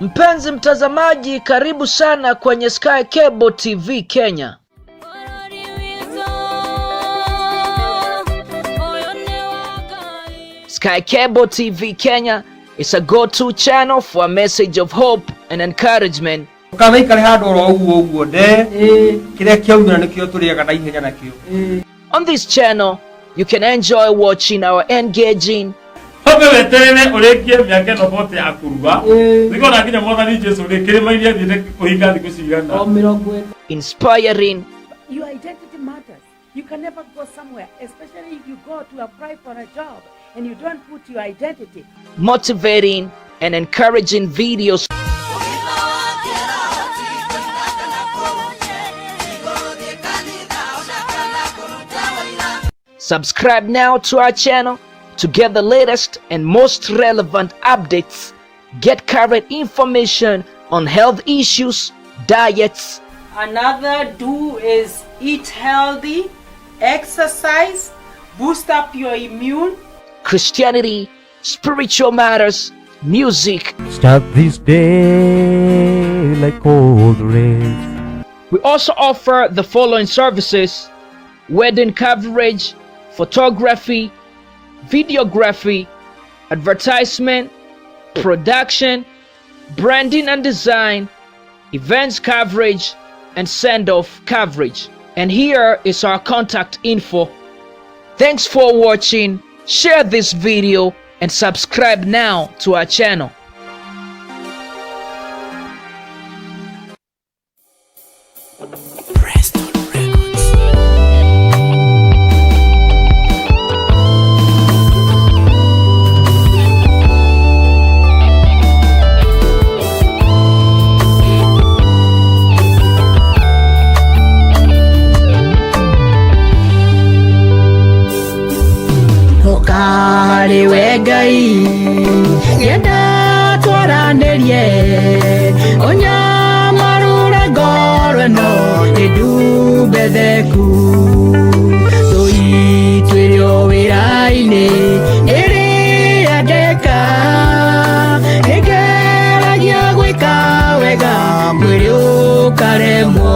Mpenzi mtazamaji, karibu sana kwenye Sky Cable TV Kenya. Sky Cable TV Kenya is a go-to channel for a message of hope and encouragement. On this channel, you can enjoy watching our engaging, inspiring, your identity matters. You can never go somewhere, especially if you go to apply for a job and you don't put your identity. motivating and encouraging videos. Subscribe now to our channel to get the latest and most relevant updates. Get current information on health issues, diets. Another do is eat healthy, exercise, boost up your immune. Christianity, spiritual matters, music. Start this day like cold rain. We also offer the following services: wedding coverage, photography, videography, advertisement, production, branding and design, events coverage, and send-off coverage. And here is our contact info. Thanks for watching. Share this video and subscribe now to our channel. Wegai yenda twaranĩrie onyamarũra ngoro no ndumbetheku tũitwĩrio wĩra-inĩ ĩrĩa ndeka ĩngeragia gwĩka wega mwĩrĩ ũkaremwo.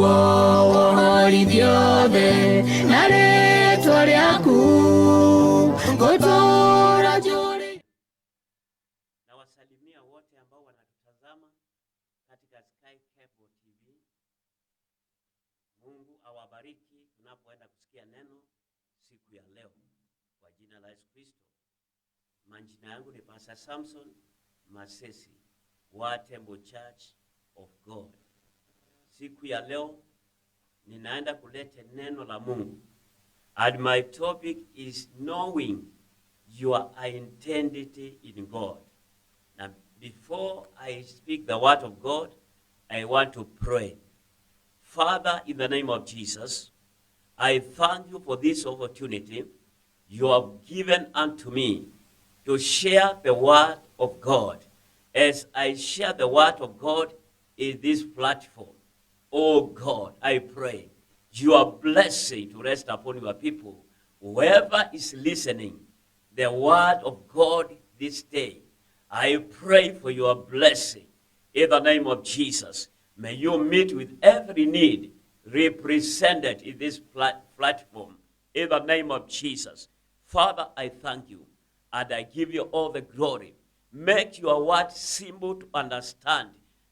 wohori byothe na rĩĩtwa rĩaku ngũtũũra njũrĩ. Nawasalimia wote ambao wanatutazama katika Sky Cable TV. Mungu awabariki tunapoenda kusikia neno siku ya leo kwa jina la Yesu Kristo. Majina yangu ni Pastor Samson Masesi wa Temple Church of God. Siku ya leo ninaenda kuleta neno la Mungu. And my topic is knowing your identity in God. Now, before I speak the word of God, I want to pray. Father, in the name of Jesus, I thank you for this opportunity you have given unto me to share the word of God. As I share the word of God in this platform, oh God, I pray your blessing to rest upon your people. Whoever is listening the word of God this day, I pray for your blessing in the name of Jesus. May you meet with every need represented in this platform in the name of Jesus. Father, I thank you and I give you all the glory. Make your word simple to understand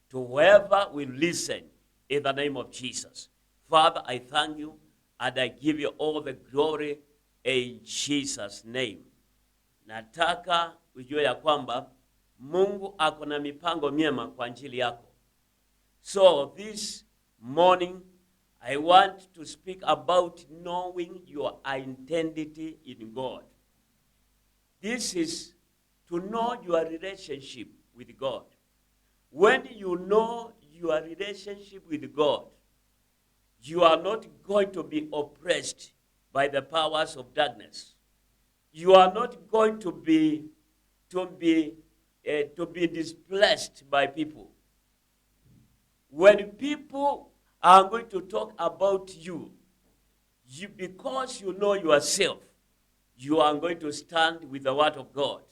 to whoever will listen in the name of Jesus. Father, I thank you and I give you all the glory in Jesus' name. Nataka ujue ya kwamba Mungu ako na mipango miema kwa ajili yako. So this morning, I want to speak about knowing your identity in God. This is to know your relationship with God. When you know your relationship with God, you are not going to be oppressed by the powers of darkness. You are not going to be displaced by people. When people are going to talk about you, because you know yourself, you are going to stand with the word of God.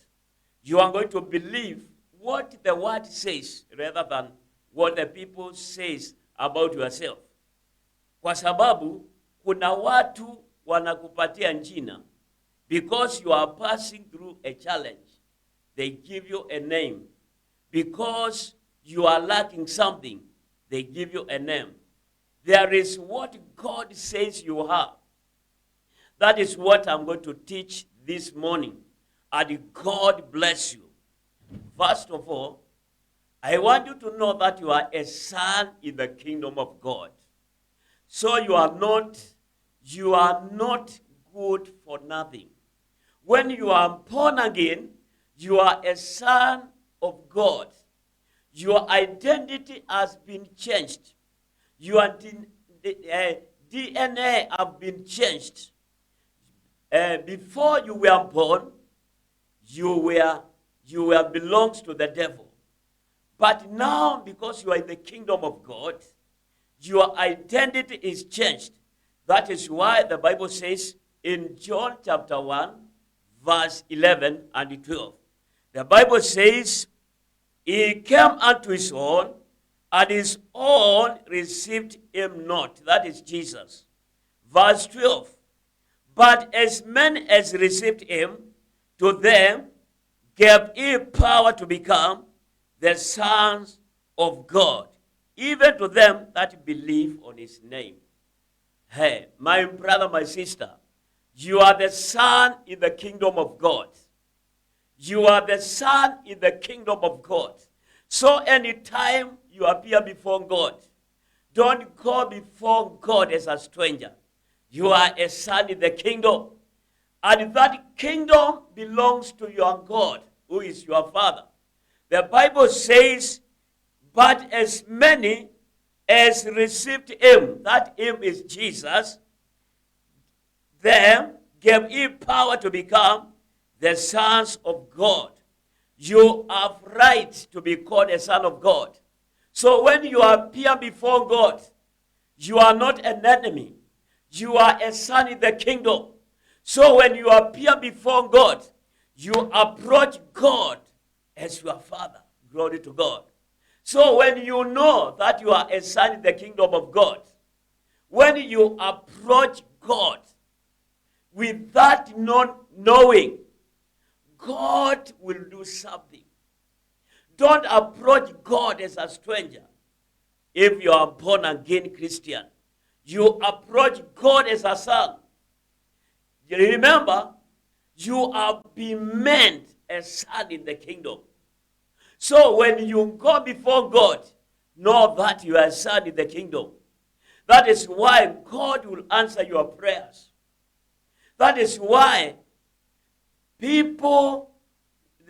You are going to believe what the word says rather than what the people says about yourself. Kwa sababu kuna watu wanakupatia njina. Because you are passing through a challenge, they give you a name. Because you are lacking something, they give you a name. There is what God says you have. That is what I'm going to teach this morning. And God bless you. First of all, I want you to know that you are a son in the kingdom of God. So you are not good for nothing. When you are born again, you are a son of God. Your identity has been changed. Your DNA have been changed. Before you were born, you were belongs to the devil. But now, because you are in the kingdom of God, your identity is changed. That is why the Bible says in John chapter 1, verse 11 and 12. The Bible says, he came unto his own, and his own received him not. That is Jesus. Verse 12. But as many as received him, to them gave he power to become the sons of God, even to them that believe on his name. Hey, my brother, my sister, you are the son in the kingdom of God. You are the son in the kingdom of God. So anytime you appear before God, don't go before God as a stranger. You are a son in the kingdom. And that kingdom belongs to your God, who is your Father. The Bible says, but as many as received him, that him is Jesus, them gave him power to become the sons of God. You have right to be called a son of God. So when you appear before God, you are not an enemy. You are a son in the kingdom. So when you appear before God, you approach God as your Father. Glory to God. So when you know that you are a son in the kingdom of God, when you approach God with that not knowing, God will do something. Don't approach God as a stranger. If you are born again Christian, you approach God as a son. You remember, you are being meant a son in the kingdom. So when you go before God, know that you are a son in the kingdom. That is why God will answer your prayers. That is why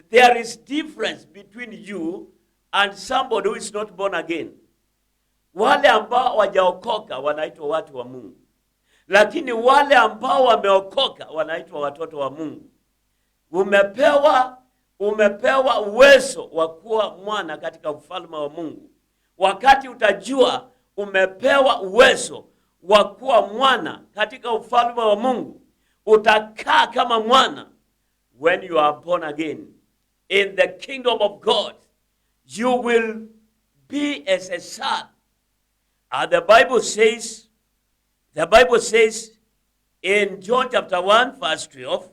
there is difference between you and somebody who is not born again. Wale ambao wajaokoka wanaitwa watu wa Mungu. Lakini wale ambao wameokoka wanaitwa watoto wa Mungu. Umepewa uwezo wa kuwa mwana katika ufalme wa Mungu. Wakati utajua umepewa uwezo wa kuwa mwana katika ufalme wa Mungu, utakaa kama mwana. When you are born again in the kingdom of God, you will be as a son. The Bible says in John chapter 1 verse 12,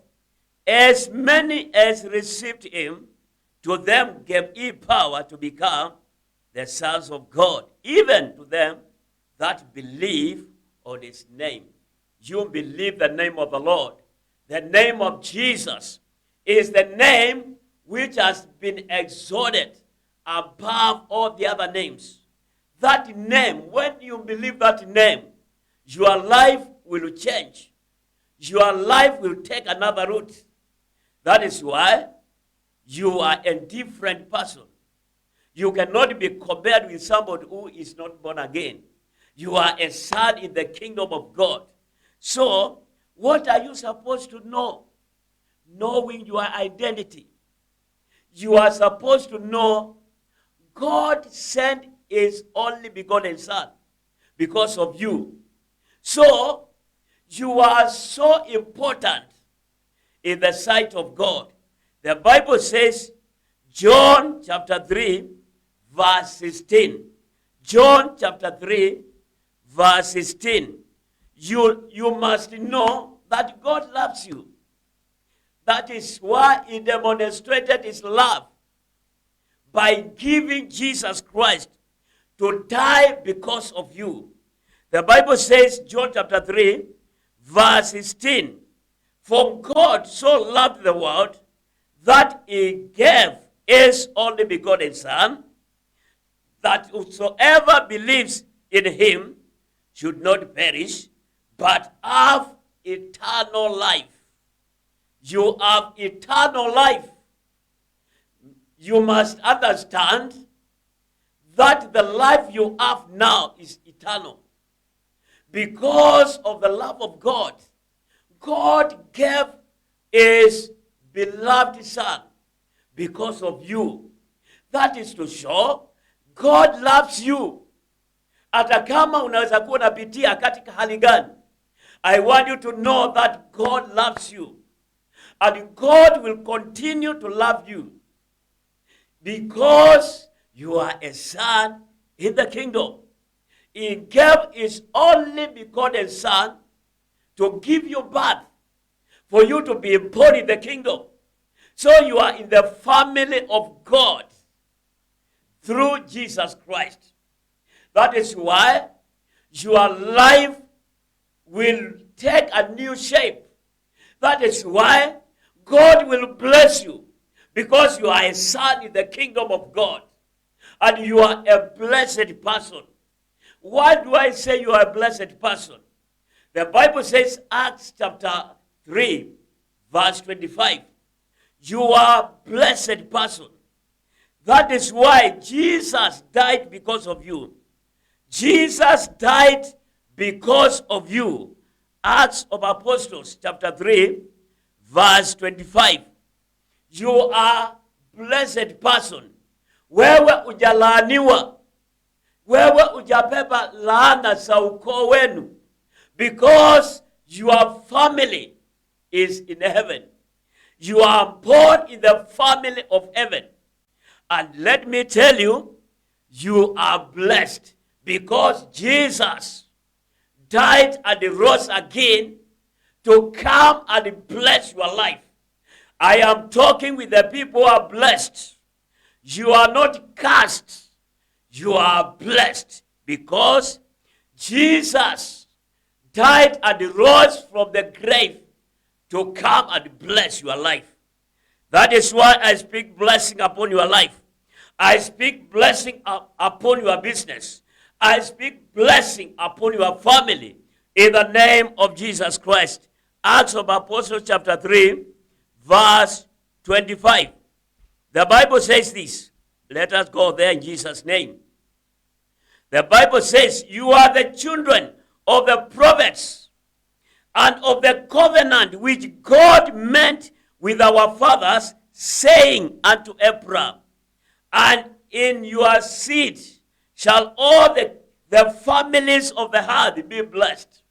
as many as received him, to them gave he power to become the sons of God, even to them that believe on his name. You believe the name of the Lord. The name of Jesus is the name which has been exalted above all the other names. That name, when you believe that name, your life will change. Your life will take another route. That is why you are a different person. You cannot be compared with somebody who is not born again. You are a son in the kingdom of God. So, what are you supposed to know? Knowing your identity. You are supposed to know God sent his only begotten son because of you. So, you are so important in the sight of God. The Bible says, John chapter 3, verse 16. John chapter 3, verse 16. You must know that God loves you. That is why he demonstrated his love by giving Jesus Christ to die because of you. The Bible says, John chapter 3, verse 16, for God so loved the world that he gave his only begotten Son, that whosoever believes in him should not perish, but have eternal life. You have eternal life. You must understand that the life you have now is eternal. Because of the love of God, God gave his beloved Son because of you. That is to show God loves you. Hata kama unaweza kuwa unapitia katika hali gani, I want you to know that God loves you. And God will continue to love you because you are a son in the kingdom. He gave his only begotten Son to give you birth, for you to be born in the kingdom. So you are in the family of God through Jesus Christ. That is why your life will take a new shape. That is why God will bless you, because you are a son in the kingdom of God. And you are a blessed person. Why do I say you are a blessed person? The Bible says, Acts chapter 3, verse 25. You are a blessed person. That is why Jesus died because of you. Jesus died because of you. Acts of Apostles chapter 3, verse 25. You are a blessed person. Wewe hujalaaniwa. Wewe hujabeba laana za ukoo wenu, because your family is in heaven. You are born in the family of heaven. And let me tell you, you are blessed because Jesus died and rose again to come and bless your life. I am talking with the people who are blessed. You are not cursed. You are blessed because Jesus died and rose from the grave to come and bless your life. That is why I speak blessing upon your life. I speak blessing upon your business. I speak blessing upon your family in the name of Jesus Christ. Acts of Apostles chapter 3, verse 25. The Bible says this. Let us go there in Jesus' name. The Bible says, you are the children of the prophets and of the covenant which God made with our fathers, saying unto Abraham, and in your seed shall all the families of the earth be blessed.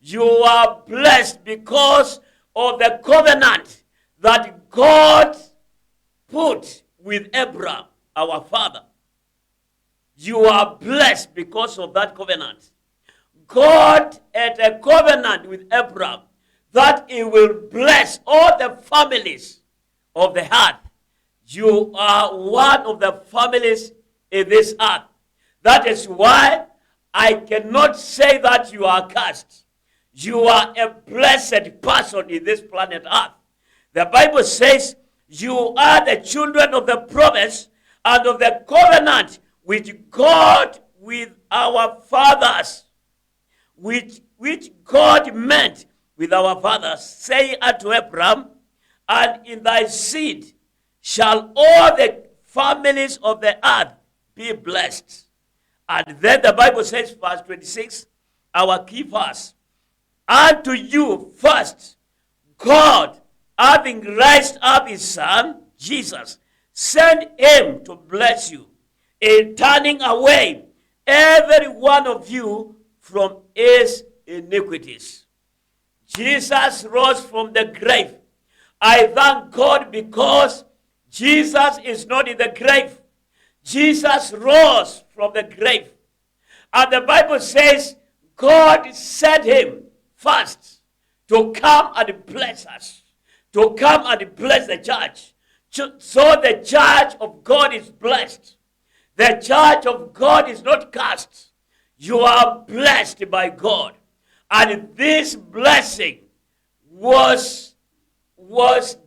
You are blessed because of the covenant that God put with Abraham, our father. You are blessed because of that covenant. God had a covenant with Abraham that he will bless all the families of the earth. You are one of the families in this earth. That is why I cannot say that you are cursed. You are a blessed person in this planet earth. The Bible says you are the children of the promise and of the covenant which God with our fathers, which God meant with our fathers, say unto Abraham, and in thy seed shall all the families of the earth be blessed. And then the Bible says, verse 26, our key verse, unto you first, God, having raised up his son, Jesus, sent him to bless you, in turning away every one of you from his iniquities. Jesus rose from the grave. I thank God because Jesus is not in the grave. Jesus rose from the grave. And the Bible says God sent him first to come and bless us, to come and bless the church. So the church of God is blessed. The church of God is not cursed. You are blessed by God. And this blessing was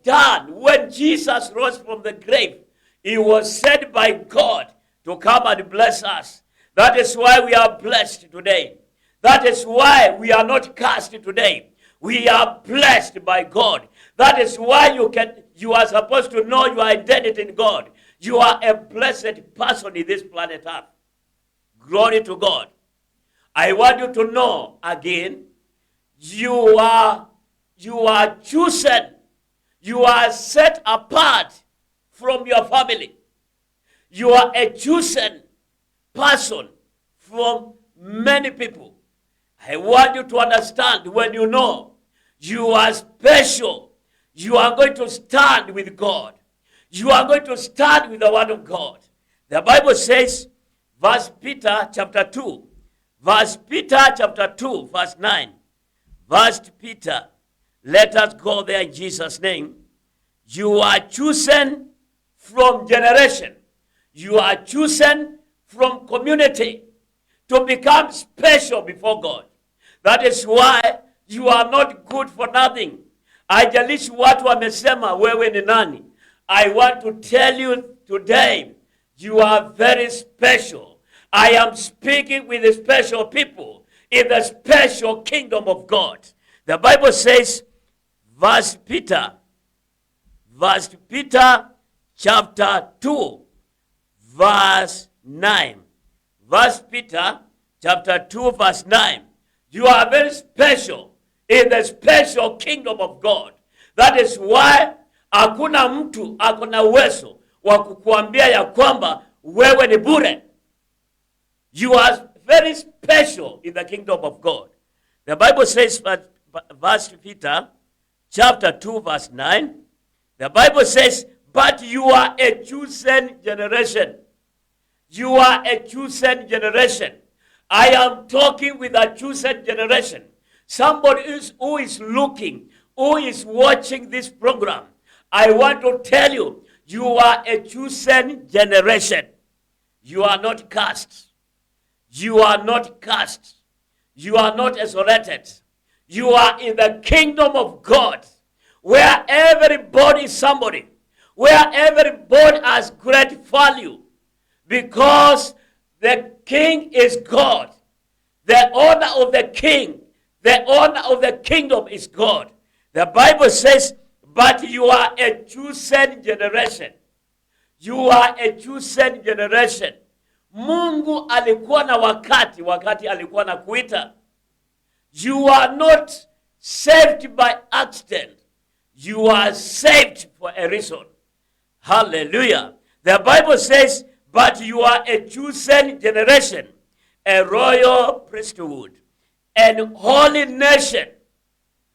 done when Jesus rose from the grave. He was sent by God to come and bless us. That is why we are blessed today. That is why we are not cursed today. We are blessed by God. That is why you are supposed to know your identity in God. You are a blessed person in this planet Earth. Glory to God. I want you to know again, you are chosen. You are set apart from your family. You are a chosen person from many people. I want you to understand, when you know you are special, you are going to stand with God. You are going to stand with the word of God. The Bible says, verse Peter chapter 2, verse 9. Verse Peter, let us go there in Jesus' name. You are chosen from generation. You are chosen from community to become special before God. That is why you are not good for nothing. Haijalishi watu wamesema wewe ni nani. I want to tell you today, you are very special. I am speaking with the special people in the special kingdom of God. The Bible says, verse Peter chapter 2, verse 9. Verse Peter chapter 2, verse 9. You are very special in the special kingdom of God. That is why hakuna mtu akona uwezo wa kukuambia ya kwamba wewe ni bure. You are very special in the kingdom of God. The Bible says, verse Peter chapter 2, verse 9. The Bible says, but you are a chosen generation. You are a chosen generation. I am talking with a chosen generation. Somebody who is looking, who is watching this program. I want to tell you, you are a chosen generation. You are not cast. You are not cast. You are not isolated. You are in the kingdom of God, where everybody is somebody, where everybody has great value, because the king is God. The owner of the king, the owner of the kingdom is God. The Bible says, but you are a chosen generation. You are a chosen generation. Mungu alikuwa na wakati alikuwa na kuita. You are not saved by accident. You are saved for a reason. Hallelujah. The Bible says, but you are a chosen generation, a royal priesthood, and holy nation.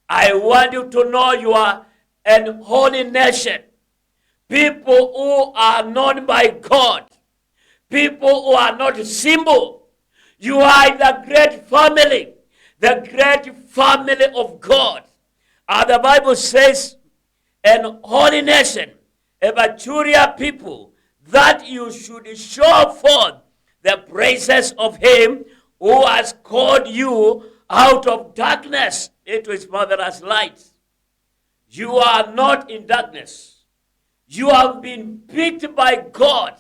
I want you to know you are an holy nation. People who are known by God. People who are not simple. You are in the great family of God. And the Bible says, an holy nation, a peculiar people, that you should show forth the praises of him who has called you out of darkness into his marvelous light. You are not in darkness. You have been picked by God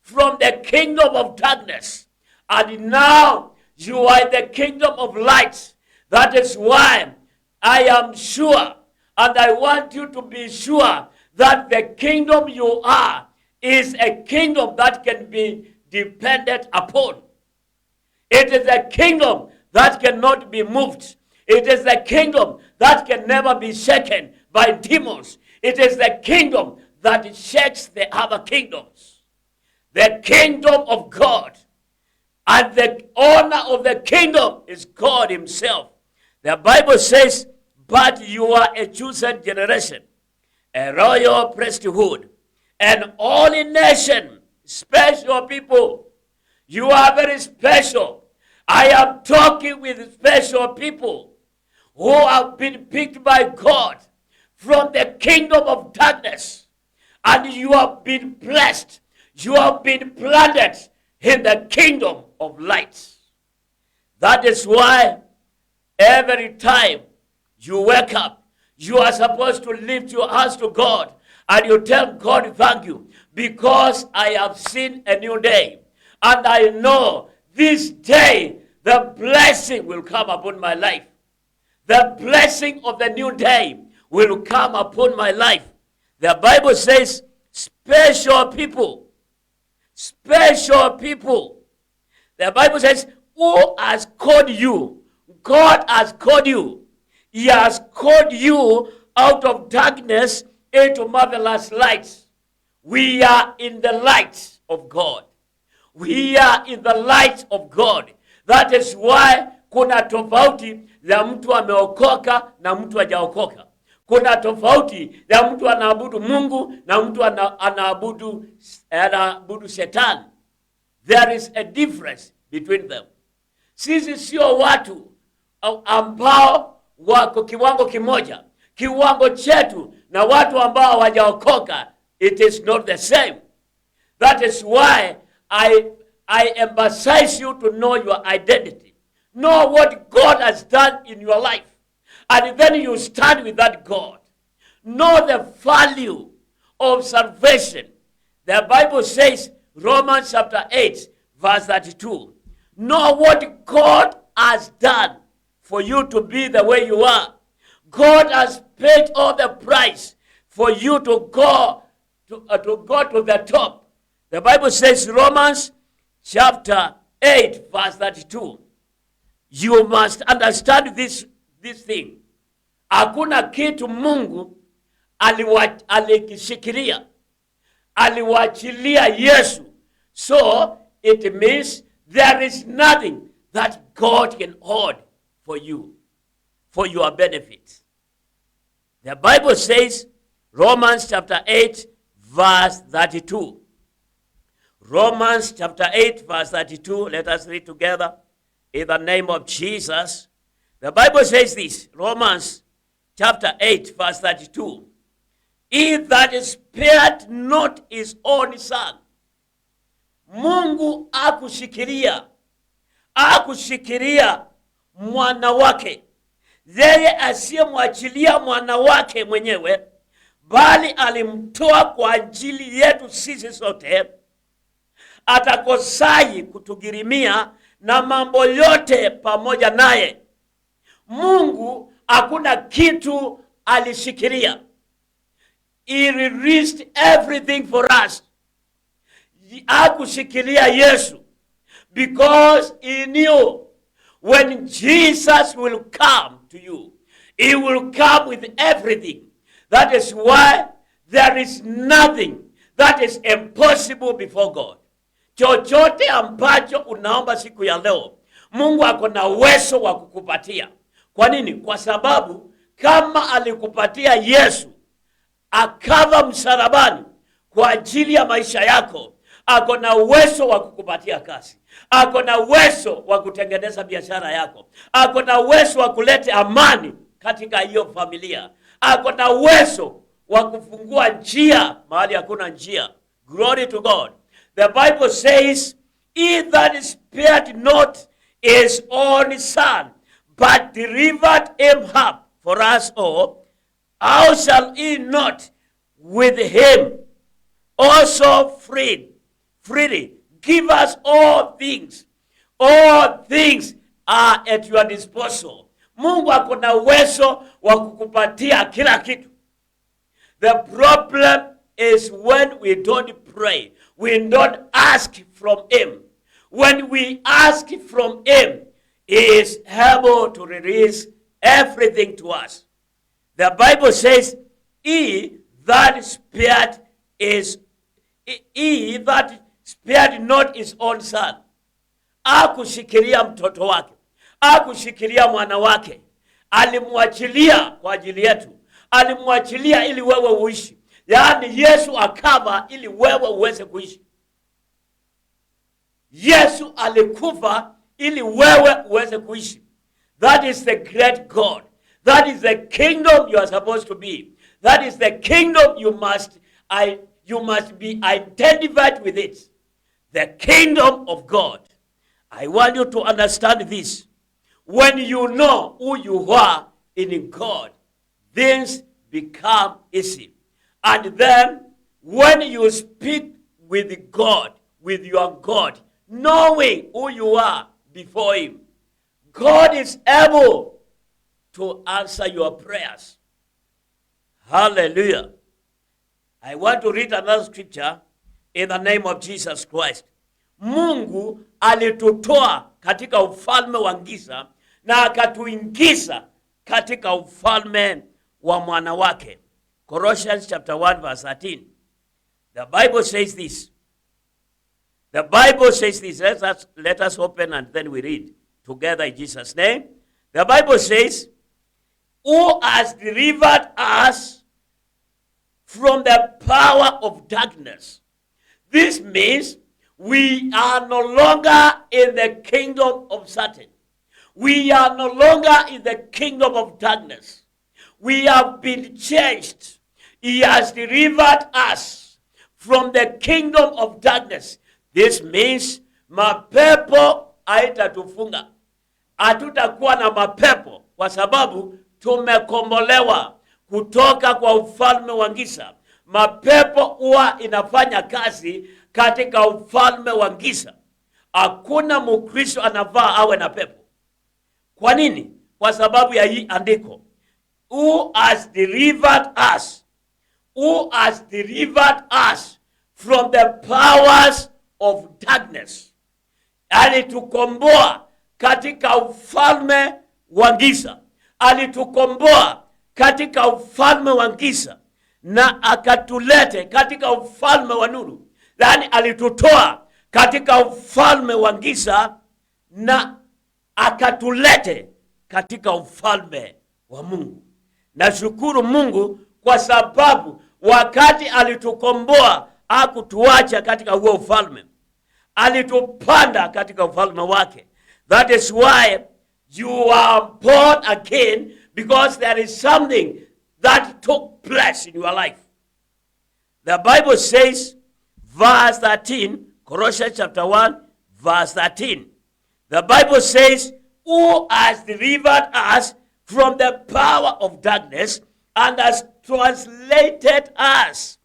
from the kingdom of darkness, and now you are in the kingdom of light. That is why I am sure, and I want you to be sure, that the kingdom you are is a kingdom that can be depended upon. It is a kingdom that cannot be moved. It is a kingdom that can never be shaken by demons. It is the kingdom that shakes the other kingdoms. The kingdom of God. And the owner of the kingdom is God himself. The Bible says, but you are a chosen generation, a royal priesthood, an holy nation, special people. You are very special. I am talking with special people who have been picked by God from the kingdom of darkness. And you have been blessed. You have been planted in the kingdom of light. That is why every time you wake up, you are supposed to lift your hands to God and you tell God, thank you, because I have seen a new day. And I know this day the blessing will come upon my life. The blessing of the new day will come upon my life. The Bible says, special people. Special people. The Bible says, who has called you? God has called you. He has called you out of darkness into marvelous light. We are in the light of God. We are in the light of God. That is why kuna tofauti ya mtu ameokoka na mtu hajaokoka. Kuna tofauti ya mtu anaabudu Mungu na mtu anaabudu shetani. There is a difference between them. Sisi sio watu ambao wako kiwango kimoja. Kiwango chetu na watu ambao hawajaokoka, it is not the same. That is why I emphasize you to know your identity. Know what God has done in your life. And then you stand with that God. Know the value of salvation. The Bible says, Romans chapter 8, verse 32. Know what God has done for you to be the way you are. God has paid all the price for you to go to the top. The Bible says, Romans chapter 8, verse 32. You must understand this thing. Hakuna kitu Mungu alikishikilia. Aliwachilia Yesu. So, it means there is nothing that God can hold for you, for your benefit. The Bible says, Romans chapter 8, verse 32. Romans chapter 8, verse 32. Let us read together. in the name of Jesus. The Bible says this, Romans chapter 8, verse 32. He that spared not his own son. Mungu akushikilia mwana wake. Yeye asiyemwachilia mwana wake mwenyewe, bali alimtoa kwa ajili yetu sisi sote, atakosayi kutugirimia na mambo yote pamoja naye. Mungu hakuna kitu alishikilia. He released everything for us. Hakushikilia Yesu because he knew when Jesus will come to you, he will come with everything. That is why there is nothing that is impossible before God. Chochote ambacho unaomba siku ya leo, Mungu ako na uwezo wa kukupatia. Kwa nini? Kwa sababu kama alikupatia Yesu akafa msalabani kwa ajili ya maisha yako, ako na uwezo wa kukupatia kazi. Ako na uwezo wa kutengeneza biashara yako. Ako na uwezo wa kuleta amani katika hiyo familia. Ako na uwezo wa kufungua njia mahali hakuna njia. Glory to God. The Bible says, he that spared not his own son, but delivered him up for us all, how shall he not with him also freely give us all things? All things are at your disposal. Mungu ako na uwezo wa kukupatia kila kitu. The problem is when we don't pray. We don't ask from him. When we ask from him, he is able to release everything to us. The Bible says, he that spared not his own son. Hakushikilia mtoto wake. Hakushikilia mwana wake. Alimwachilia kwa ajili yetu. Alimwachilia ili wewe uishi. Yaani Yesu akafa ili wewe uweze kuishi. Yesu alikufa ili wewe uweze kuishi. That is the great God. That is the kingdom you are supposed to be. That is the kingdom you must be identified with it. The kingdom of God. I want you to understand this. When you know who you are in God, things become easy. And then when you speak with God, with your God, knowing who you are before him, God is able to answer your prayers. Hallelujah. I want to read another scripture in the name of Jesus Christ. Mungu alitutoa katika ufalme wa giza na akatuingiza katika ufalme wa mwana wake. Colossians chapter 1 verse 13. The Bible says this. The Bible says this. Let us open and then we read together in Jesus' name. The Bible says, who has delivered us from the power of darkness. This means we are no longer in the kingdom of Satan. We are no longer in the kingdom of darkness. We have been changed. He has delivered us from the kingdom of darkness. This means mapepo haitatufunga. Hatutakuwa na mapepo kwa sababu tumekombolewa kutoka kwa ufalme wa giza. Mapepo huwa inafanya kazi katika ufalme wa giza. Hakuna Mkristo anavaa awe na pepo. Kwa nini? Kwa sababu ya hii andiko. Who has delivered us? Who has delivered us from the powers of darkness? Alitukomboa katika ufalme wa giza. Alitukomboa katika ufalme wa giza na akatulete katika ufalme wa nuru. Yaani alitutoa katika ufalme wa giza na akatulete katika ufalme wa Mungu. Nashukuru Mungu kwa sababu wakati alitukomboa hakutuacha katika huo ufalme. Alitupanda katika ufalme wake. That is why you are born again, because there is something that took place in your life. The Bible says, verse 13, Colossians chapter 1, verse 13. The Bible says, who has delivered us from the power of darkness and has translated us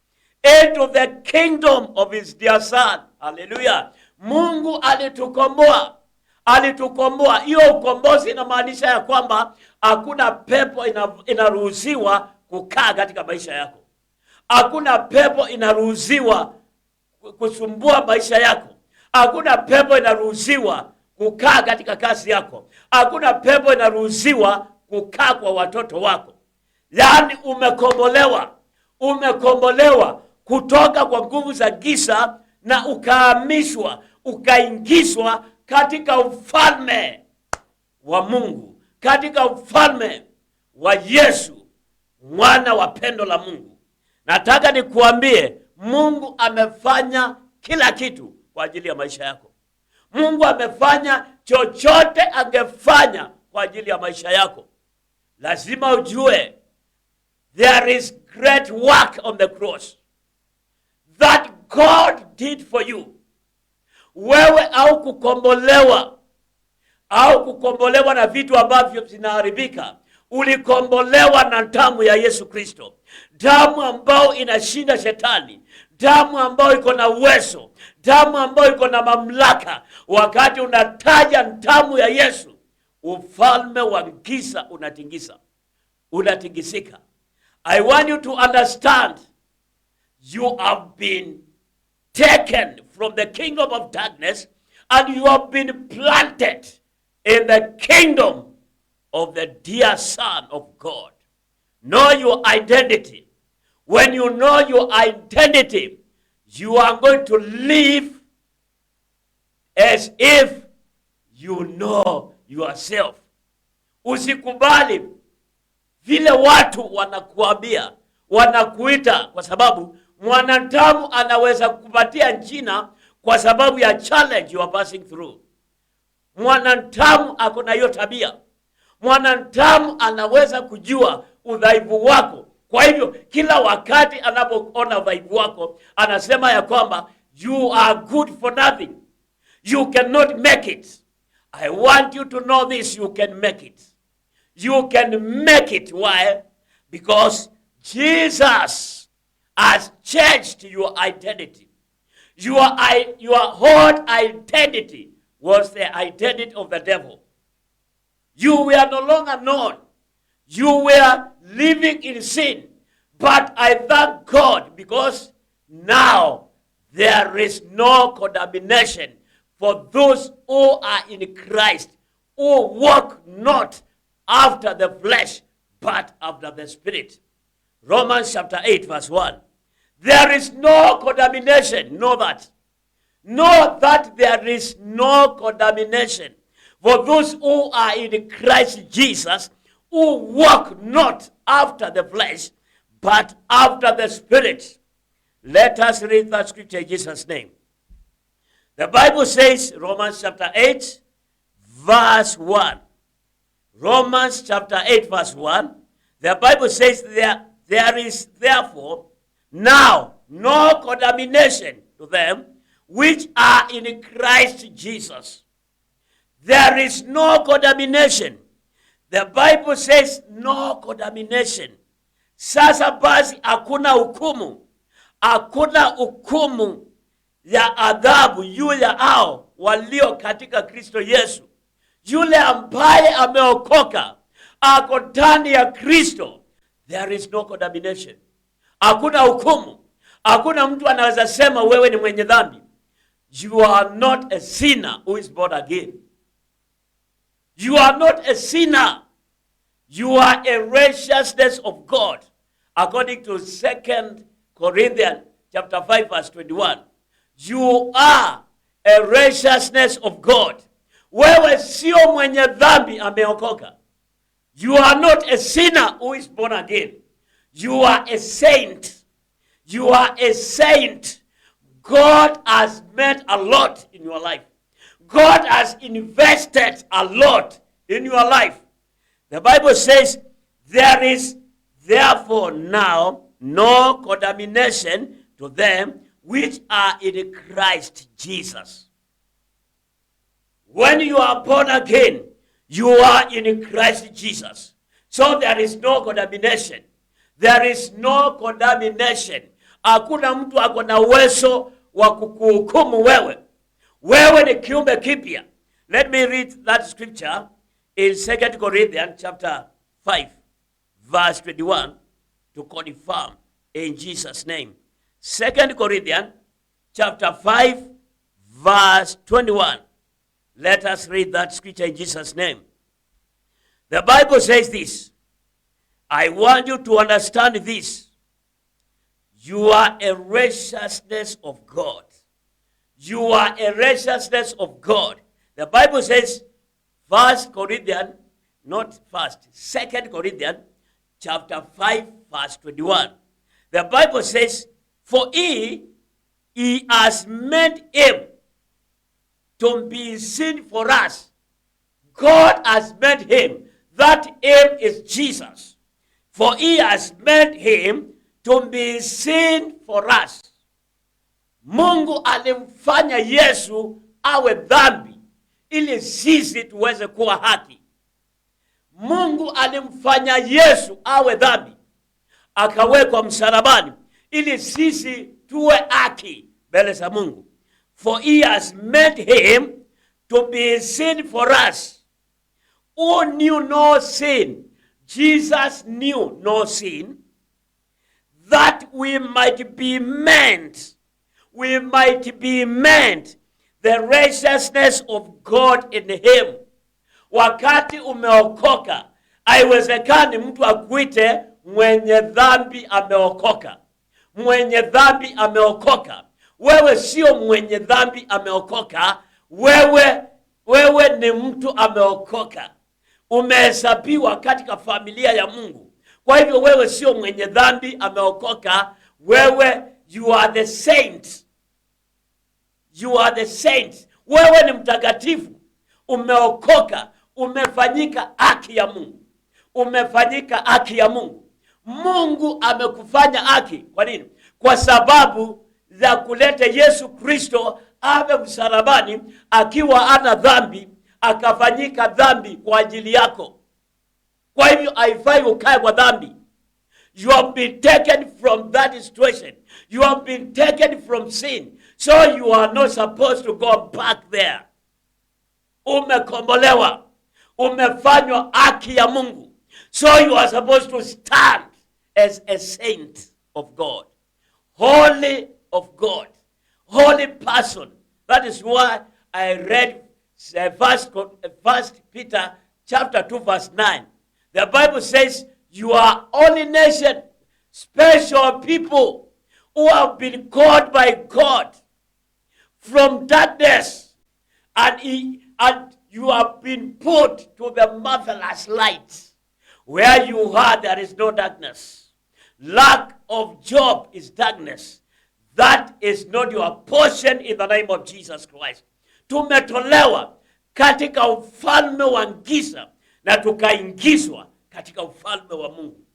into the kingdom of his dear son. Hallelujah. Mungu alitukomboa. Alitukomboa. Hiyo ukombozi inamaanisha ya kwamba hakuna pepo inaruhusiwa kukaa katika maisha yako. Hakuna pepo inaruhusiwa kusumbua maisha yako. Hakuna pepo inaruhusiwa kukaa katika kazi yako. Hakuna pepo inaruhusiwa kukaa kwa watoto wako. Yaani umekombolewa. Umekombolewa kutoka kwa nguvu za giza na ukahamishwa, ukaingizwa katika ufalme wa Mungu, katika ufalme wa Yesu, mwana wa pendo la Mungu. Nataka nikuambie, Mungu amefanya kila kitu kwa ajili ya maisha yako. Mungu amefanya chochote angefanya kwa ajili ya maisha yako. Lazima ujue, there is great work on the cross that God did for you. Wewe au kukombolewa na vitu ambavyo vinaharibika. Ulikombolewa na damu ya Yesu Kristo. Damu ambayo inashinda shetani. Damu ambayo iko na uwezo. Damu ambayo iko na mamlaka. Wakati unataja damu ya Yesu, ufalme wa giza unatingisika. I want you to understand, you have been taken from the kingdom of darkness and you have been planted in the kingdom of the dear Son of God. Know your identity. When you know your identity, you are going to live as if you know yourself. Usikubali vile watu wanakuambia, wanakuita, kwa sababu mwanadamu anaweza kupatia jina kwa sababu ya challenge you are passing through. Mwanadamu ako na hiyo tabia. Mwanadamu anaweza kujua udhaifu wako. Kwa hivyo kila wakati anapoona udhaifu wako, anasema ya kwamba you are good for nothing. You cannot make it. I want you to know this, you can make it. You can make it. Why? Because Jesus has changed your identity. Your old identity was the identity of the devil. You were no longer known. You were living in sin. But I thank God, because now there is no condemnation for those who are in Christ, who walk not after the flesh, but after the Spirit. Romans chapter 8 verse 1. There is no condemnation. Know that. Know that there is no condemnation for those who are in Christ Jesus, who walk not after the flesh, but after the Spirit. Let us read that scripture in Jesus' name. The Bible says, Romans chapter 8 verse 1. Romans chapter 8 verse 1. The Bible says, there is therefore now no condemnation to them which are in Christ Jesus. There is no condemnation. The Bible says no condemnation. Sasa basi hakuna hukumu. Hakuna hukumu ya adhabu yule hao walio katika Kristo Yesu. Yule ambaye ameokoka, ako ndani ya Kristo, there is no condemnation. Hakuna hukumu. Hakuna mtu anaweza sema wewe ni mwenye dhambi. You are not a sinner who is born again. You are not a sinner. You are a righteousness of God. According to 2 Corinthians chapter 5 verse 21. You are a righteousness of God. Wewe sio mwenye dhambi ameokoka. You are not a sinner who is born again. You are a saint. You are a saint. God has made a lot in your life. God has invested a lot in your life. The Bible says, there is therefore now no condemnation to them which are in Christ Jesus. When you are born again, you are in Christ Jesus. So there is no condemnation. There is no condemnation. Hakuna mtu ako na uwezo wa kukuhukumu wewe. Wewe ni kiumbe kipya. Let me read that scripture in 2 Corinthians chapter 5, verse 21 to confirm in Jesus' name. 2 Corinthians chapter 5, verse 21. Let us read that scripture in Jesus' name. The Bible says this. I want you to understand this. You are a righteousness of God. You are a righteousness of God. The Bible says, 1 Corinthians, not first, 2 Corinthians, chapter 5, verse 21. The Bible says, for he has made him to be sin for us. God has made him. That him is Jesus. For he has made him to be sin for us. Mungu alimfanya Yesu awe dhambi ili sisi tuweze kuwa haki. Mungu alimfanya Yesu awe dhambi akawekwa msalabani ili sisi tuwe haki mbele za Mungu. For he has made him to be sin for us who knew no sin. Jesus knew no sin, that we might be meant the righteousness of God in him. Wakati umeokoka, haiwezekani mtu akuite mwenye dhambi ameokoka. Mwenye dhambi ameokoka. Wewe sio mwenye dhambi ameokoka. Wewe ni mtu ameokoka. Umehesabiwa katika familia ya Mungu. Kwa hivyo wewe sio mwenye dhambi ameokoka. Wewe, you are the saint. You are the saint. Wewe ni mtakatifu. Umeokoka. Umefanyika haki ya Mungu. Umefanyika haki ya Mungu. Mungu amekufanya haki. Kwa nini? Kwa sababu za kuleta Yesu Kristo awe msalabani akiwa hana dhambi, akafanyika dhambi kwa ajili yako. Kwa hivyo haifai ukae kwa dhambi. You have been taken from that situation. You have been taken from sin. So you are not supposed to go back there. Umekombolewa. Umefanywa haki ya Mungu. So you are supposed to stand as a saint of God. Holy of God. Holy person. That is why I read First Peter chapter 2 verse 9. The Bible says, you are holy nation, special people who have been called by God from darkness, and you have been put to the marvelous light. Where you are, there is no darkness. Lack of job is darkness. That is not your portion in the name of Jesus Christ. Tumetolewa katika ufalme wa giza na tukaingizwa katika ufalme wa Mungu.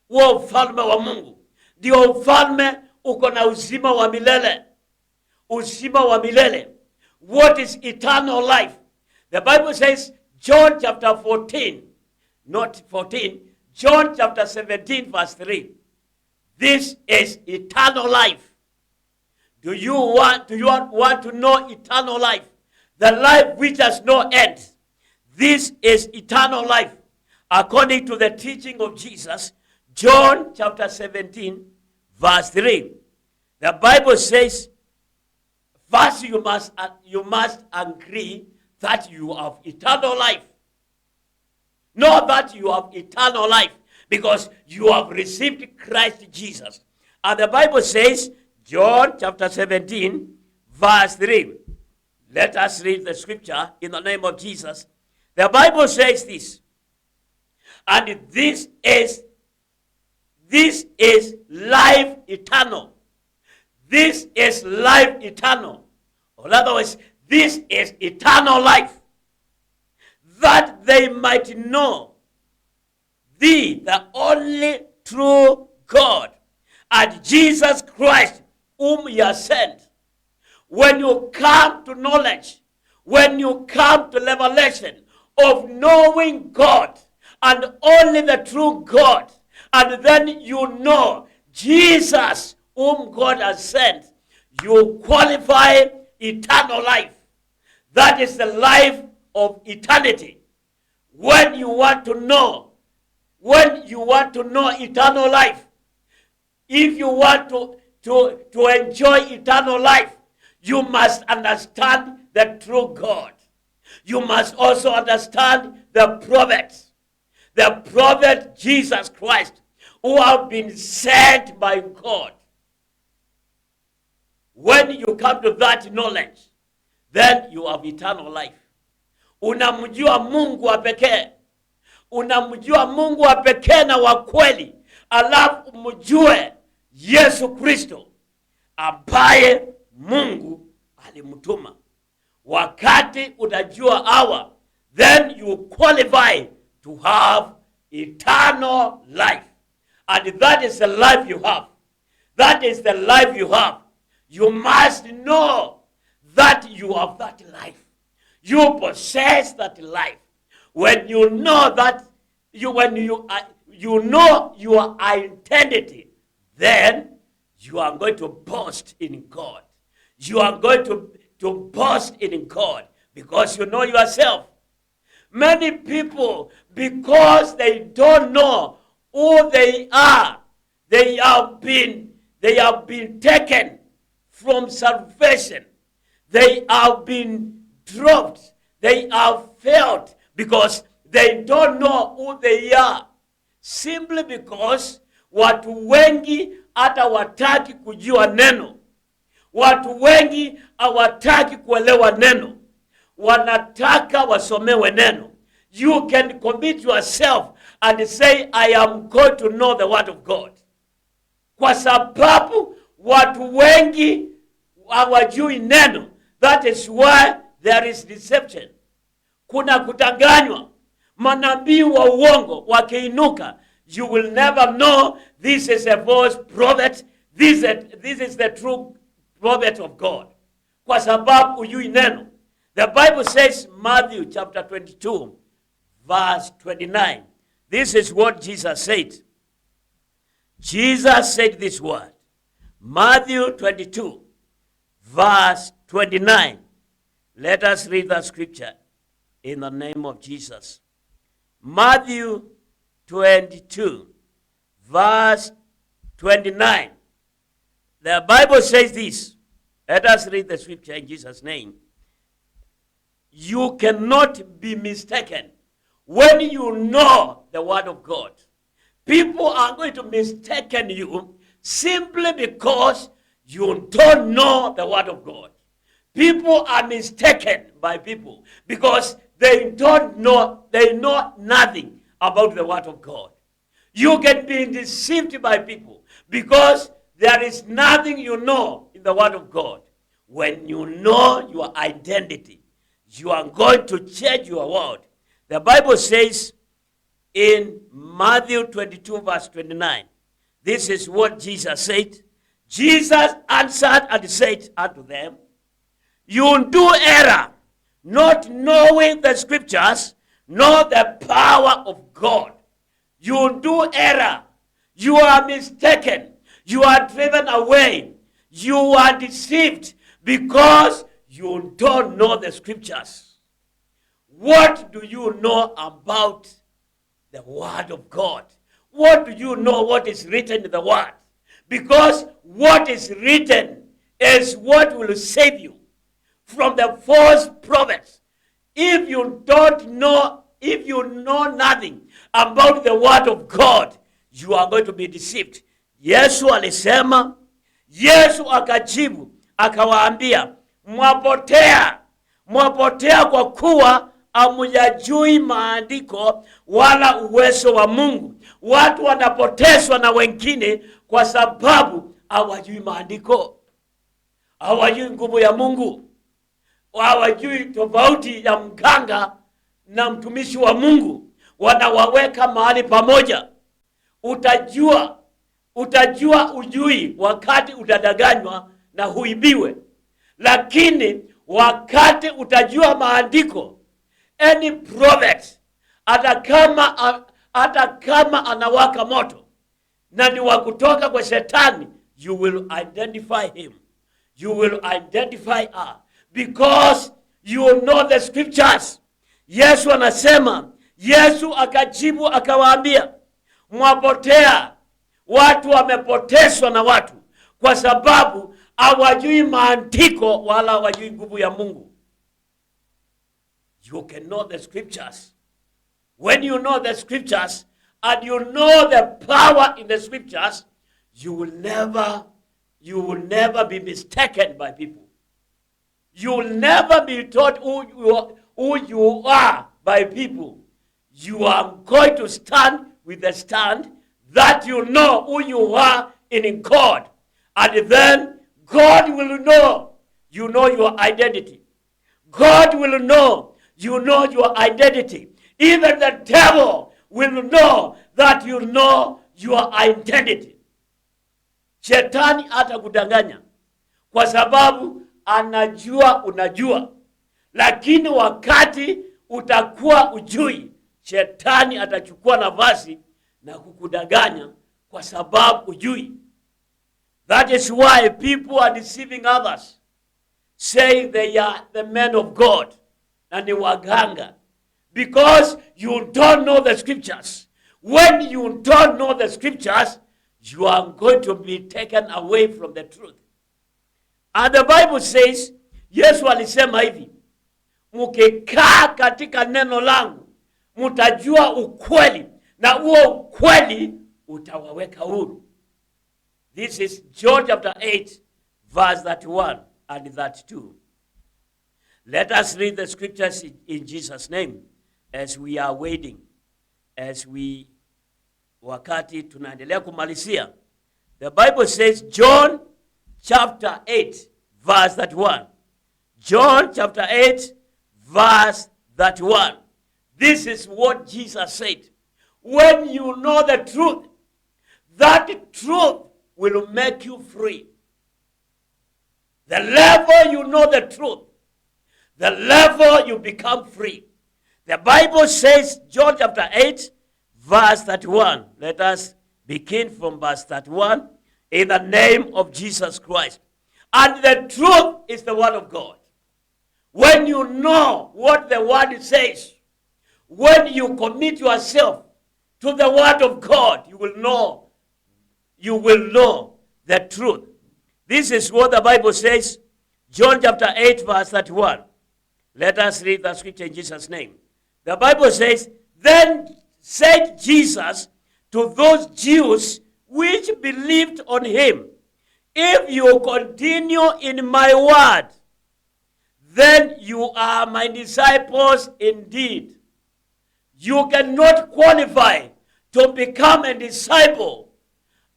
Huo ufalme wa Mungu ndio ufalme uko na uzima wa milele. Uzima wa milele. What is eternal life? The Bible says, John chapter 14, not 14, John chapter 17 verse 3. This is eternal life. Do you want to know eternal life? The life which has no end. This is eternal life. According to the teaching of Jesus, John chapter 17, verse 3. The Bible says, first you must agree that you have eternal life. Know that you have eternal life because you have received Christ Jesus. And the Bible says, John chapter 17, verse 3. Let us read the scripture in the name of Jesus. The Bible says this. And this is life eternal. This is life eternal. Or in other words, This is eternal life, that they might know thee, the only true God, and Jesus Christ, whom you have sent. When you come to knowledge, when you come to revelation of knowing God and only the true God, and then you know Jesus, whom God has sent, you qualify eternal life. That is the life of eternity. When you want to know eternal life, if you want to enjoy eternal life, you must understand the true God. You must also understand the prophet Jesus Christ, who have been sent by God. When you come to that knowledge, then you have eternal life. Unamjua Mungu wa pekee. Unamjua Mungu wa pekee na wa kweli. Alafu mjue Yesu Kristo ambaye Mungu alimtuma. Wakati unajua hawa, then you qualify to have eternal life. And that is the life you have. That is the life you have. You must know that you have that life. You possess that life. When you know that, you know your identity, then you are going to boast in God. You are going to boast in God because you know yourself. Many people, because they don't know who they are, they have been taken from salvation. They have been dropped. They have failed because they don't know who they are. Simply because watu wengi hata wataki kujua neno. Watu wengi hawataki kuelewa neno. Wanataka wasomewe neno. You can commit yourself and say, I am going to know the word of God. Kwa sababu watu wengi hawajui neno. That is why there is deception. Kuna kutanganywa. Manabii wa uongo wakiinuka, you will never know this is a false prophet. This is the true prophet of God. Kwa sababu hujui neno. The Bible says, Matthew chapter 22, verse 29. This is what Jesus said. Jesus said this word. Matthew 22, verse 29. Let us read the scripture in the name of Jesus. Matthew 22, verse 29. The Bible says this. Let us read the scripture in Jesus' name. You cannot be mistaken when you know the word of God. People are going to mistaken you simply because you don't know the word of God. People are mistaken by people because they know nothing about the word of God. You can be deceived by people because there is nothing you know in the word of God. When you know your identity, you are going to change your world. The Bible says in Matthew 22, verse 29, this is what Jesus said. Jesus answered and said unto them, you do error, not knowing the scriptures, nor the power of God. You do error. You are mistaken. You are driven away. You are deceived because you don't know the scriptures. What do you know about the word of God? What do you know what is written in the word? Because what is written is what will save you from the false prophets. If you know nothing about the word of God, you are going to be deceived. Yesu alisema, Yesu akajibu, akawaambia, mwapotea kwa kuwa hamuyajui maandiko wala uwezo wa Mungu. Watu wanapotezwa na wengine kwa sababu hawajui maandiko. Hawajui nguvu ya Mungu. hawajui tofauti ya mganga na mtumishi wa Mungu, wanawaweka mahali pamoja. Utajua ujui wakati utadanganywa na huibiwe, lakini wakati utajua maandiko, any prophet, hata kama anawaka moto na ni wa kutoka kwa shetani, you will identify him, you will identify her, because you know the scriptures. Yesu anasema, Yesu akajibu akawaambia, mwapotea. Watu wamepotezwa na watu kwa sababu hawajui maandiko wala hawajui nguvu ya Mungu. You can know the scriptures. When you know the scriptures and you know the power in the scriptures, you will never be mistaken by people. You will never be taught who you are by people. You are going to stand with the stand that you know who you are in God. And then God will know, you know your identity. God will know, you know your identity. Even the devil will know that you know your identity. Shetani atakudanganya kwa sababu anajua unajua. Lakini wakati utakuwa ujui, shetani atachukua nafasi na kukudanganya kwa sababu ujui. That is why people are deceiving others, saying they are the men of God na ni waganga, because you don't know the scriptures. When you don't know the scriptures, you are going to be taken away from the truth. And the Bible says, Yesu alisema hivi, mkikaa katika neno langu, mtajua ukweli, na huo ukweli utawaweka huru. This is John chapter 8, verse 31 and 32. Let us read the scriptures in Jesus' name as we are waiting, wakati tunaendelea kumalizia. The Bible says, John chapter 8, verse 31. John chapter 8, verse 31. This is what Jesus said. When you know the truth, that truth will make you free. The level you know the truth, the level you become free. The Bible says, John chapter 8, verse 31. Let us begin from verse 31. In the name of Jesus Christ. And the truth is the word of God. When you know what the word says, when you commit yourself to the word of God, you will know the truth. This is what the Bible says, John chapter 8, verse 31. Let us read the scripture in Jesus' name. The Bible says, then said Jesus to those Jews which believed on him, if you continue in my word, then you are my disciples indeed. You cannot qualify to become a disciple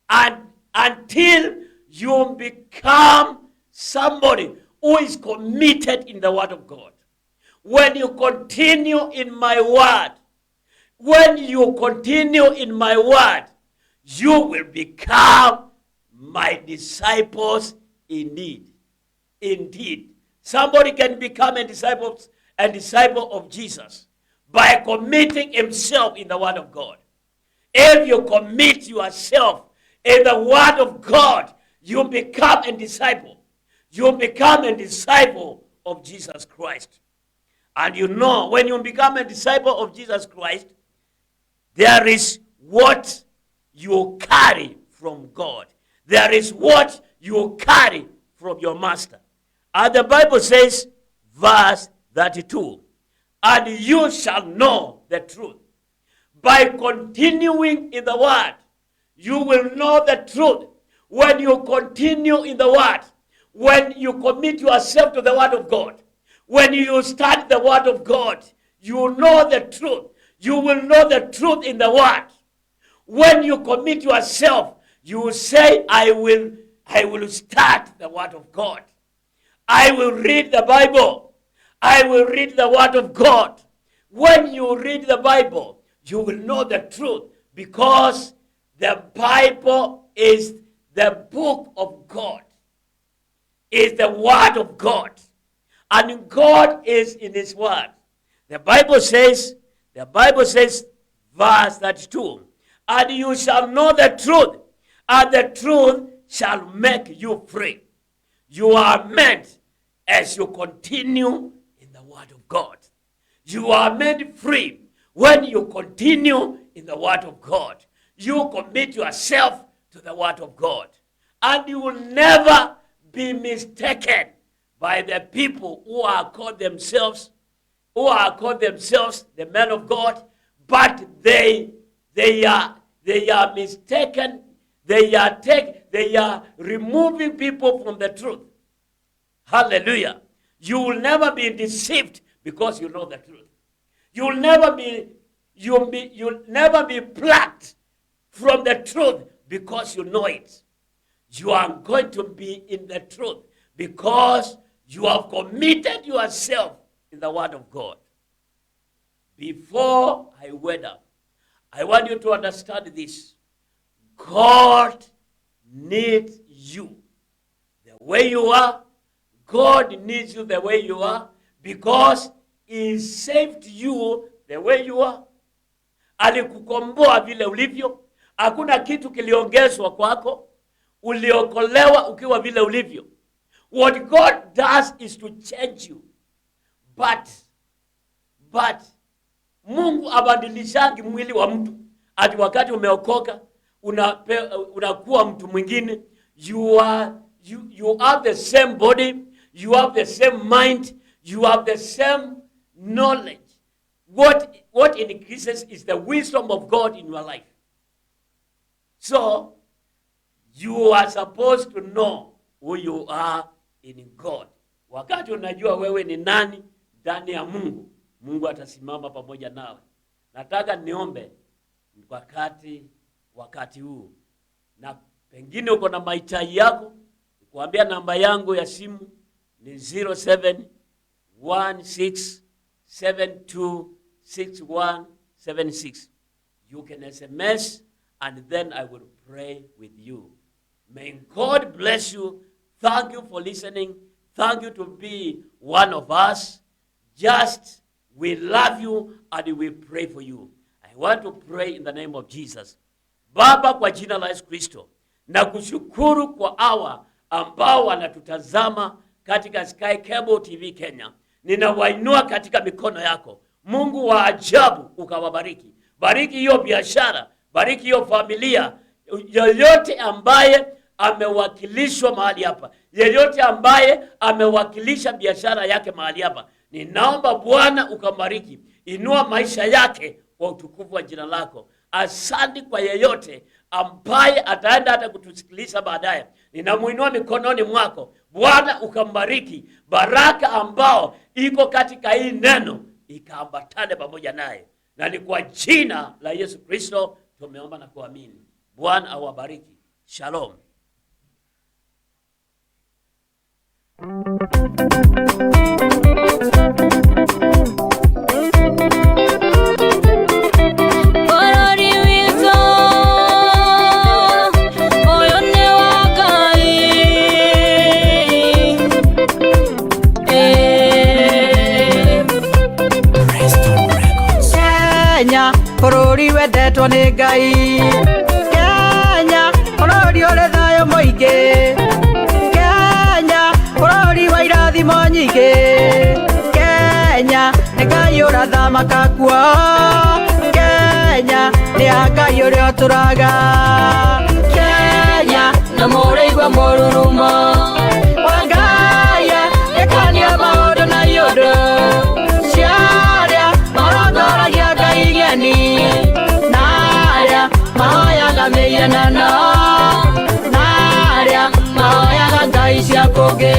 until you become somebody who is committed in the word of God. When you continue in my word, you will become my disciples indeed. Indeed. Somebody can become a disciple of Jesus by committing himself in the word of God. If you commit yourself in the word of God, you become a disciple. You become a disciple of Jesus Christ. And you know, when you become a disciple of Jesus Christ, there is what you carry from God. There is what you carry from your master. And the Bible says, verse 32, and you shall know the truth. By continuing in the word, you will know the truth. When you continue in the word, when you commit yourself to the word of God, when you study the word of God, you know the truth. You will know the truth in the word. When you commit yourself, you say, I will start the word of God. I will read the Bible. I will read the word of God. When you read the Bible, you will know the truth, because the Bible is the book of God, is the word of God, and God is in his word. The Bible says, verse 32, and you shall know the truth, and the truth shall make you free. You are meant, as you continue in the word of God. You are made free when you continue in the word of God. You commit yourself to the word of God. And you will never be mistaken by the people who are called themselves the men of God, but they are mistaken. They are removing people from the truth. Hallelujah. You will never be deceived because you know the truth. You'll never be plucked from the truth because you know it. You are going to be in the truth because you have committed yourself in the word of God. Before I went up, I want you to understand this. God needs you the way you are. God needs you the way you are because he saved you the way you are. Alikukomboa vile ulivyo. Hakuna kitu kiliongezwa kwako. Uliokolewa ukiwa vile ulivyo. What God does is to change you. But Mungu abadilishangi mwili wa mtu. Ati wakati umeokoka unakuwa mtu mwingine. You have the same body, you have the same mind, you have the same knowledge. What increases is the wisdom of God in your life. So you are supposed to know who you are in God. Wakati unajua wewe ni nani ndani ya Mungu, Mungu atasimama pamoja nawe. Nataka niombe wakati huu. Na pengine uko na mahitaji yako, kuambia namba yangu ya simu ni 0716726176. You can SMS and then I will pray with you. May God bless you. Thank you for listening. Thank you to be one of us. Just, we love you and we pray for you. I want to pray in the name of Jesus. Baba, kwa jina la Yesu Kristo, na kushukuru kwa hawa ambao wanatutazama katika Sky Cable TV Kenya. Ninawainua katika mikono yako. Mungu wa ajabu, ukawabariki. Bariki hiyo biashara, bariki hiyo familia, yoyote ambaye amewakilishwa mahali hapa, yeyote ambaye amewakilisha biashara yake mahali hapa, ninaomba Bwana ukambariki. Inua maisha yake kwa utukufu wa jina lako. Asante kwa yeyote ambaye ataenda hata kutusikiliza baadaye. Ninamuinua mikononi mwako. Bwana ukambariki. Baraka ambao iko katika hii neno ikaambatane pamoja naye. Na ni kwa jina la Yesu Kristo tumeomba na kuamini. Bwana awabariki. Shalom. Bũrũri wendetwo nĩ Ngai. Kenya bũrũri ũrĩ thayũ mũingĩ. Kenya bũrũri wa irathimo nyingĩ. Kenya nĩ Ngai ũrathamaka kuo. Kenya nĩ Ngai ũrĩa ũtũraga. Kenya na mũrĩigua mũrurumo wa Ngai ĩkania maũndũ na iũndũ ciarĩa marongoragia Ngai ng'eni na arĩa mahoyaga mĩhianano na arĩa mahoyaga ngai cia kũngĩ.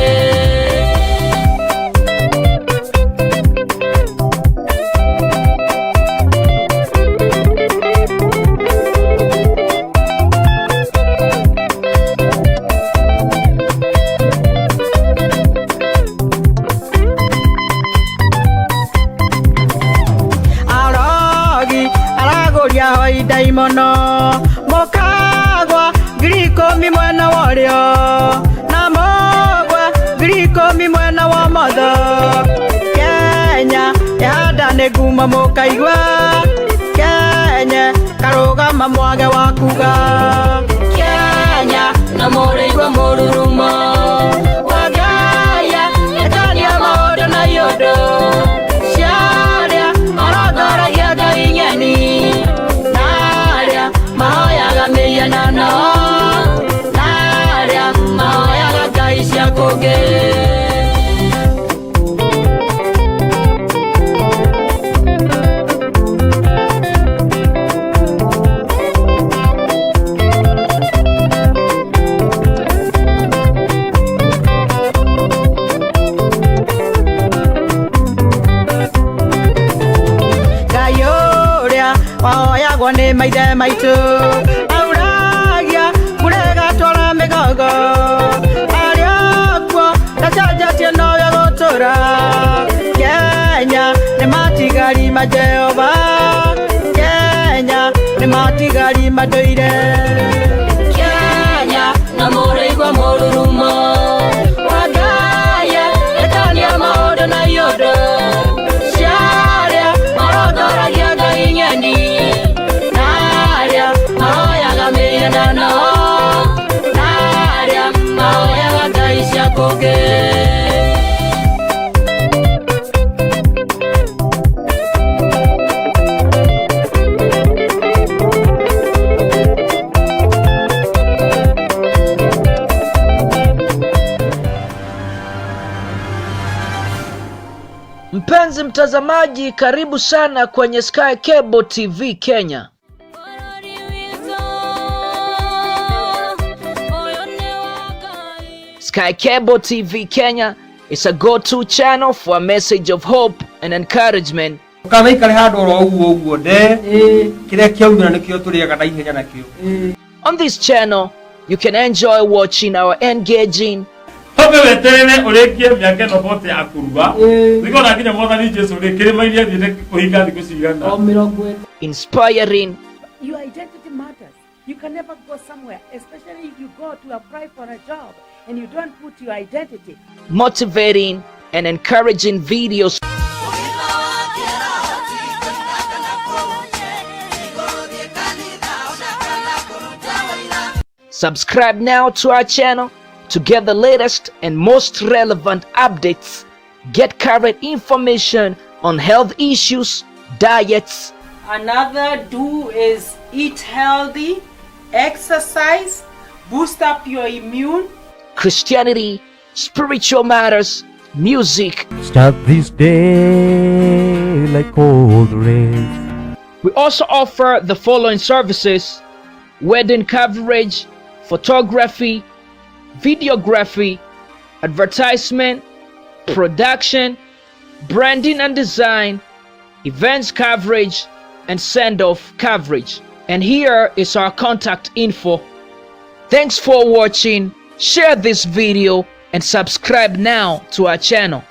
mono mokagwa ngirikomi mwena wario na mogwa ngirikomi mwena wa motho Kenya yada neguma mokaigwa Kenya karugama mwage wakuga Kenya na moreigwa morurumo wagaya etania maodo na yodo sharia marogoragia gaing'eni naria mahoyaga mĩhianano naria mahoyaga ngai cia kũngĩ wahoyagwo nĩ maithe maitũ auragia mũrega twara mĩgogo arĩa kuo ndacenjetie nowe gũtũra Kenya nĩ matigari ma Jehova Kenya nĩ matigari ma ndũire Kenya na mũrĩigua mũrurumo wagaya etania maũndũ na iũndũ ciarĩa marongoragia gaing'eni naria mahoyaga ngai cia kũngĩ Mpenzi mtazamaji, karibu sana kwenye Sky Cable TV Kenya. Sky Cable TV Kenya is a go-to channel for a message of hope and encouragement. On this channel, you can enjoy watching our engaging, inspiring, Your identity matters. You can never go somewhere, especially if you go to apply for a job and you don't put your identity. motivating, and encouraging videos. Subscribe now to our channel to get the latest and most relevant updates. Get current information on health issues, diets. Another do is eat healthy, exercise, boost up your immune. Christianity, spiritual matters, music. Start this day like cold rain. We also offer the following services: wedding coverage, photography, videography, advertisement, production, branding and design, events coverage, and send-off coverage. And here is our contact info. Thanks for watching. Share this video and subscribe now to our channel.